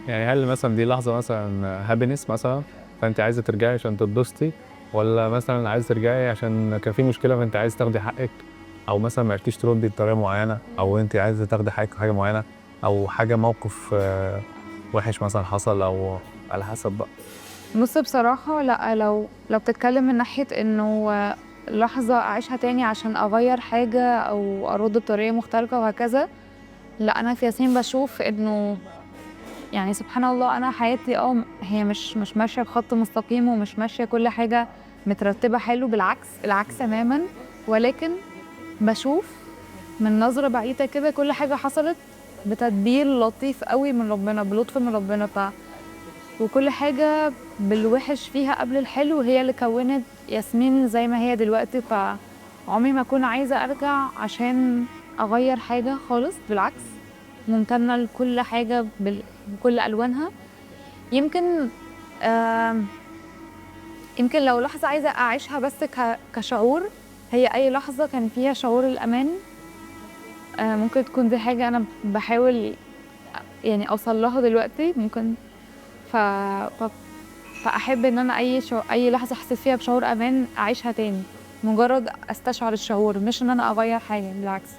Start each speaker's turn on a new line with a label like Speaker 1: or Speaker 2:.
Speaker 1: يعني هل مثلًا دي لحظة مثلًا happiness مثلًا، فأنتِ عايزة ترجعي عشان تتبسطي، والّا مثلًا عايزة ترجعي عشان كان في مشكلة فأنتِ عايزة تاخدي حقِّك، أو مثلًا ما عرفتيش تردّي بطريقة معيّنة، أو أنتِ عايزة تاخدي حقِّك في حاجة معيّنة، أو حاجة موقف وِحِش مثلًا حصل أو على حسب بقى؟
Speaker 2: بُص بصراحة لأ، لو بتتكلم من ناحية إنه لحظة أعيشها تاني عشان أغيّر حاجة أو أرُد بطريقة مختلفة وهكذا، لأ أنا في ياسين باشوف إنه يعني سبحان الله أنا حياتي هي مش ماشية بخط مستقيم ومش ماشية كل حاجة مترتبة حلو، بالعكس، العكس تمامًا، ولكن باشوف من نظرة بعيدة كده كل حاجة حصلت بتدبير لطيف أوي من ربنا، بلطف من ربنا، وكل حاجة بالوِحِش فيها قبل الحلو هي اللي كوّنت ياسمين زي ما هي دلوقتي، فعمري ما أكون عايزة أرجع عشان أغيّر حاجة خالص، بالعكس ممتنة لكل حاجة بكل ألوانها. يمكن آمم، يمكن لو لحظة عايزة أعيشها بس كشعور، هي أي لحظة كان فيها شعور الأمان، ممكن تكون دي حاجة أنا باحاول يعني أوصل لها دلوقتي، ممكن ف ف فأحب إن أنا أي لحظة حسيت فيها بشعور أمان أعيشها تاني، مجرد أستشعر الشعور مش إن أنا أغيّر حاجة، بالعكس.